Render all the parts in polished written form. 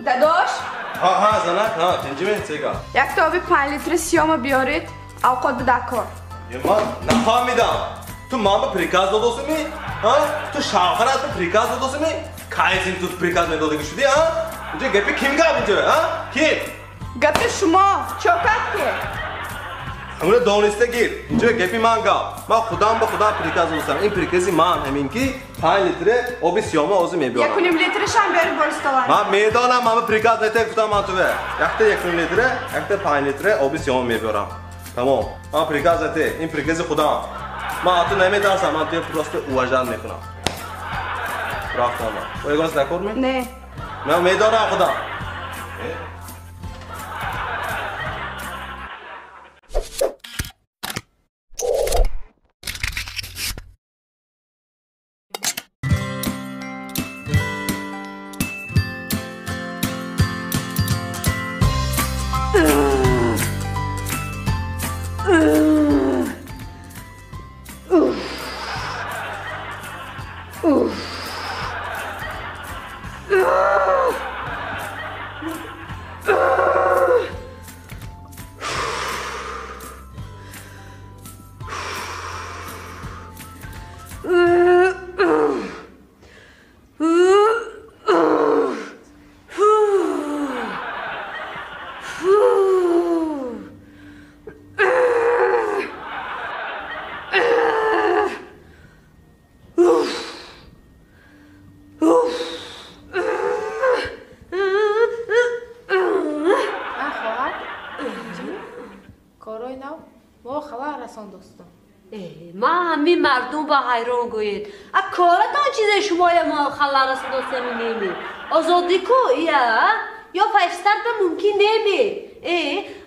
داداش ها زنک ها تنجمه چیکار یک تا آبی 5 لیتر سیام بیارید اوقات دکار من نفهمیدم تو ماما پریکاز دادوسمی ها تو شاخرات تو پریکاز دادوسمی کایزین تو پریکاز میدادگی شدی ها اینجا گپی کیم گپ اینجا ها کی گپ شما چوکت که همون دانسته گیر اینجا گپی من گپ من خودم به خودم پریکاز دادوسم این پریکازی من همین کی 5 لیتر آب سیام اوزی میبرم 1.5 لیترش هم بیارید برستوان من میدانم ماما پریکاز نته گفتم من تو به یک تا 1 لیتر یک تا 5 لیتر آب سیام میبرم تمام من پریکاز نته این پریکاز خودم من تو نمیدانم من تو پروست اوجان میکنم رفتم من ویگونس نکور می نه من میدانم خودم ما همین مردم با حیران گوید کارتان چیز شما یا ما خلا رسید نمی آزادی کو یا پیشتر به ممکن نمی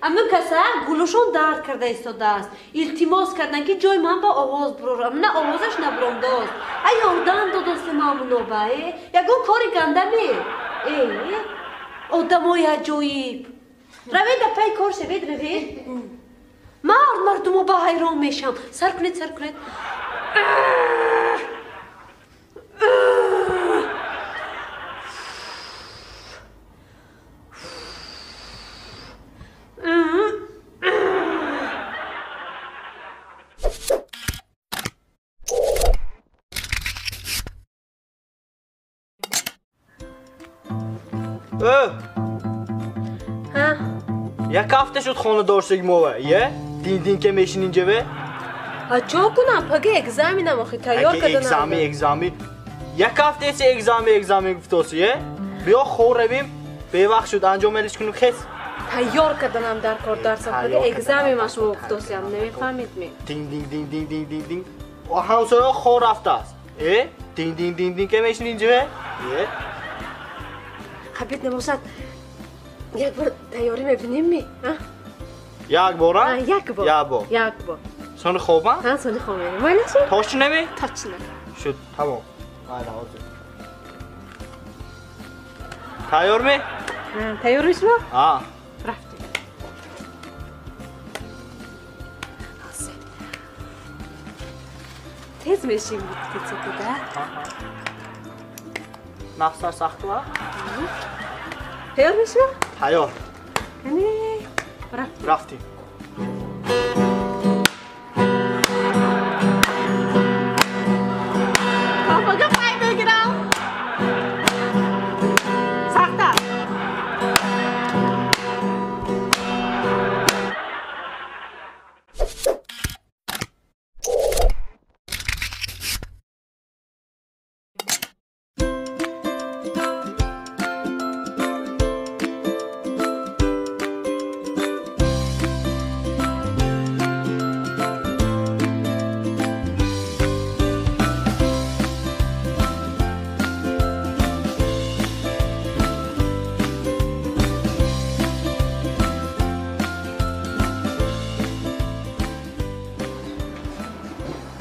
اما کسا گلوشون درد کرده ایستاده است التماس کردن که جای من با آواز برورم نه آوازش نبرم داست آدم دادست مامونو با یکو کاری گنده می آدم های عجایب روید پای کار شوید روید مردم با حیران میشم سر کنید یک هفته شد خانه داشتگی موه یه؟ دین که میشین اینجا به؟ چا کنم پگه اگزامینم آخی تیار کردنم اگزامی یک هفته ایسی اگزامی گفتاسی یه؟ بیا خور رویم به وقت شد انجام ملیش کنیم خیس تیار کردنم در کار درسم پگه اگزامی مشما گفتاسی هم نمیفهمید می دین و همسایه خور رفته است دین که میشین اینجا به؟ خبیت نباشد یک بار تیاری میبینیم می یک بار؟ یک بار سن خوبه؟ ها سن خوبه ولی چی؟ تاچ نمی؟ تاچ نمی شد تمام تیار می؟ تیار میشم؟ آه رفتیم تیز میشیم که چه کده؟ نفسر سخت و؟ تیار میشم؟ تیار رفتیم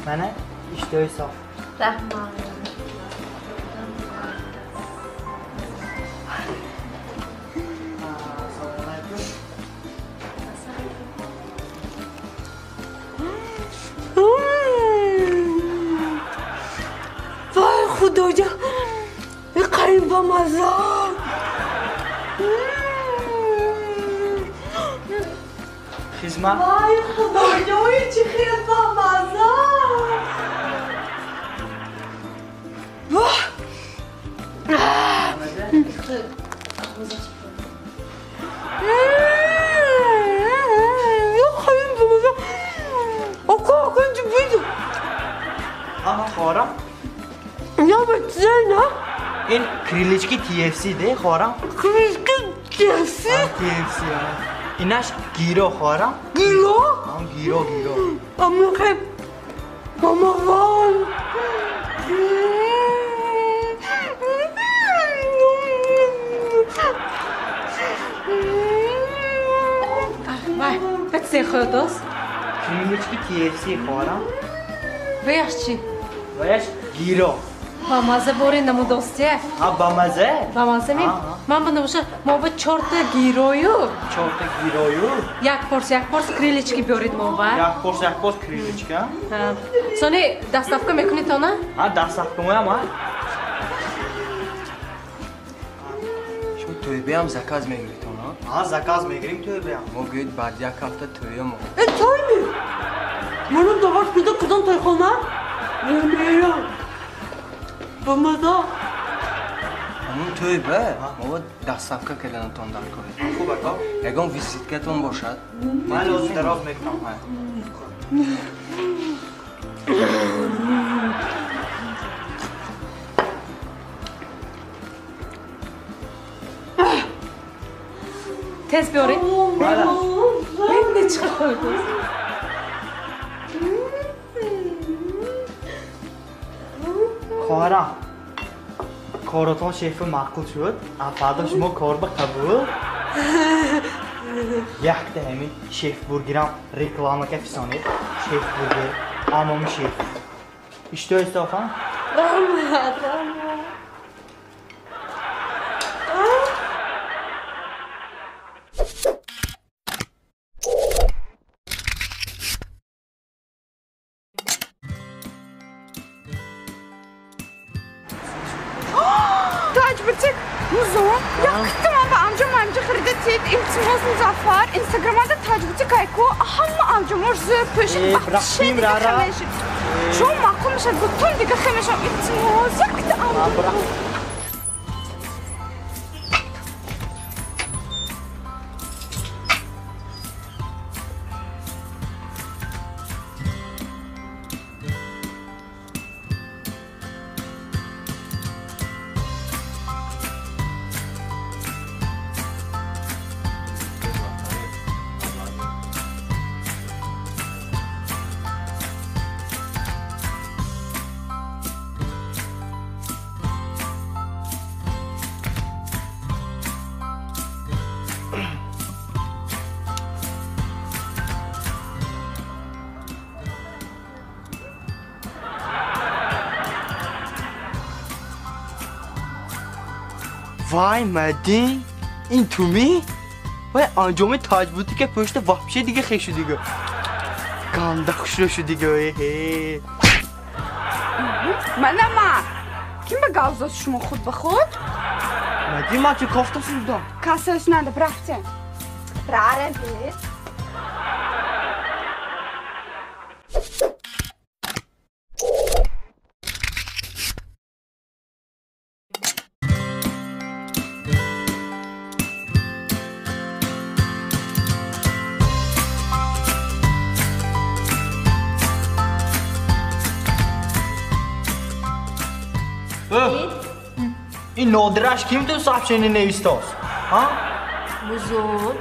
منه اشتهای صاف رحمان وای خدایا این قریب با مزه اسمه وای خدایوی چه خیلی بامزه. خورم یا بچه این کریلیچکی TFC ده خورم کسی TFC اینش گیرو خورم گیرو گیرو اما خیلی مامان وای بچه خود است کریلیچکی TFC خورم ویش چی؟ ویش گیرو با مزه بوری نمو دوستیه با مزه؟ با مزه میم من بنده باشه ما با 4 تا گیرویو یک پرس کریلیچکی بیارید ما با یک پرس کریلیچکی سانی دستافکا میکنی تا نه؟ دستافکا مویم شما توی بیام زکاز میگیری تو نه؟ زکاز میگیریم توی بیام ما گوید بعد یک هفته توی ما توی می؟ منو دوباره پیدا کدام توی خونه؟ نمیرم با مزه همون توی به ما باید دستافکا کردن تان در کنید خوبه تو؟ یکم ویزیتکتون باشد من لازم دراز میکنم تست بیارید؟ این چه خود است؟ خواهرم کاراتان شیف معقول شد فردا شما کار به قبول یک ده همین شیف برگرم رکلامه که فسانید شیف برگر امامی شیف اشتو استافن؟ امتیاز مظفر اینستاگرامda tacibçi kayko hamma avcumur zöpüş bırakayım Rara şu makum şey bütün diye xemeş imtiyaz yaktı avcumur وای مدین این تومی وای انجام تاج بودی که پشت وحشه دیگه خیلی شد دیگه گندق شد دیگه من ama kim be gavzoz şuma xud be xud مدین من چه کافته سودم kasas nada bıraktın rare bir این نادرش کیم تو صاحب چنین نویسته است مزون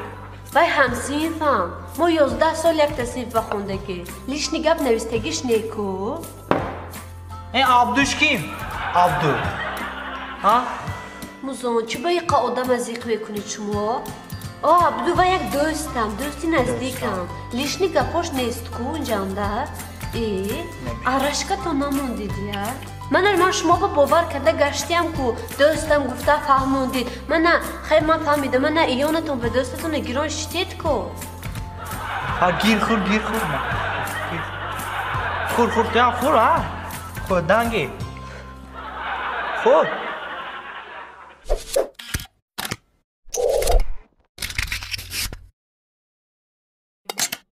وای همسینفم ما 11 سال یک تصنیف خوندگی لیش نگب نویستگیش نیکو این عبدوش کیم؟ عبدو مزون چه با یک آدم از یق بکنید شما؟ عبدو و یک دوستی نزدیکم لیش نگباش نیست کو اونجام ده عرشکه تو نموندید یا؟ من شما با باور کرده گشتیم که دوستم گفته فهموندید من خیلی من فهمیدم من ایانتون به دوستتون گیران شتید که گیر خور خور دنگی خور